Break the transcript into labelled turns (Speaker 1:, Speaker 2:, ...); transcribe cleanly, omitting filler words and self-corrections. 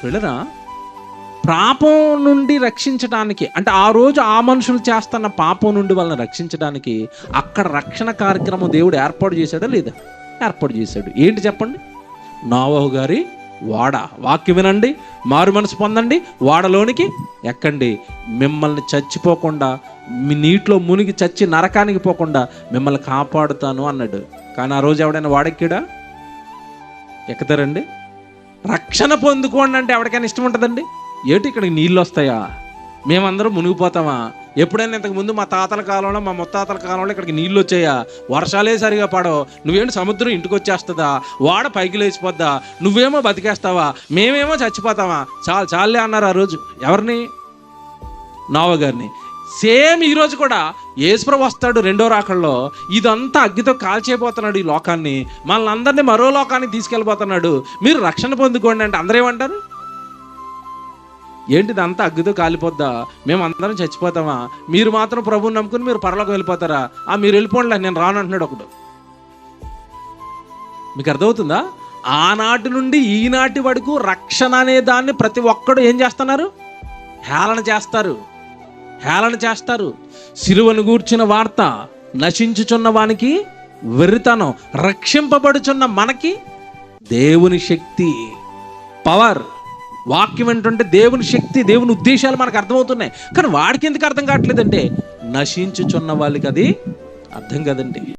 Speaker 1: పిల్లరా, పాపం నుండి రక్షించడానికి, అంటే ఆ రోజు ఆ మనుషులు చేస్తున్న పాపం నుండి వాళ్ళని రక్షించడానికి అక్కడ రక్షణ కార్యక్రమం దేవుడు ఏర్పాటు చేశాడా లేదా? ఏర్పాటు చేశాడు. ఏంటి చెప్పండి? నోవహు గారి వాడ. వాక్యం వినండి, మారు మనసు పొందండి, వాడలోనికి ఎక్కండి, మిమ్మల్ని చచ్చిపోకుండా, మీ నీటిలో మునిగి చచ్చి నరకానికి పోకుండా మిమ్మల్ని కాపాడుతాను అన్నాడు. కానీ ఆ రోజు ఎవడైనా వాడెక్కాడా? ఎక్కుతారండి? రక్షణ పొందుకోండి అంటే ఎవరికైనా ఇష్టం ఉంటుందండి? ఏంటి ఇక్కడికి నీళ్ళు వస్తాయా, మేమందరం మునిగిపోతామా? ఎప్పుడైనా ఇంతకుముందు మా తాతల కాలంలో, మా ముత్తాతల కాలంలో ఇక్కడికి నీళ్ళు వచ్చాయా? వర్షాలే సరిగా పడవు, నువ్వేంటి సముద్రం ఇంటికి వచ్చేస్తుందా, వాడ పైకి లేచిపోద్దా, నువ్వేమో బతికేస్తావా, మేమేమో చచ్చిపోతావా? చాలే అన్నారు ఆ రోజు. ఎవరిని? నోవహు గారిని. సేమ్ ఈరోజు కూడా యేసుప్రభు వస్తాడు రెండో రాకడలో, ఇదంతా అగ్గితో కాల్చేయబోతున్నాడు ఈ లోకాన్ని, మనల్ని అందరినీ మరో లోకానికి తీసుకెళ్ళిపోతున్నాడు, మీరు రక్షణ పొందుకోండి అంటే అందరూ ఏమంటారు? ఏంటిది అంతా అగ్గితో కాలిపోద్దా, మేము అందరం చచ్చిపోతామా, మీరు మాత్రం ప్రభువుని నమ్ముకుని మీరు పరలోకం వెళ్ళిపోతారా? మీరు వెళ్ళిపోండి, నేను రాను అంటున్నాడు ఒకడు. మీకు అర్థమవుతుందా? ఆనాటి నుండి ఈనాటి వరకు రక్షణ అనే దాన్ని ప్రతి ఒక్కడు ఏం చేస్తున్నారు? హేళన చేస్తారు. సిలువను గూర్చిన వార్త నశించుచున్న వానికి వెర్రితనం, రక్షింపబడుచున్న మనకి దేవుని శక్తి, పవర్. వాక్యం ఏంటంటే దేవుని శక్తి, దేవుని ఉద్దేశాలు మనకు అర్థమవుతున్నాయి. కానీ వాడికి ఎందుకు అర్థం కావట్లేదంటే నశించుచున్న వాళ్ళకి అది అర్థం కదండి.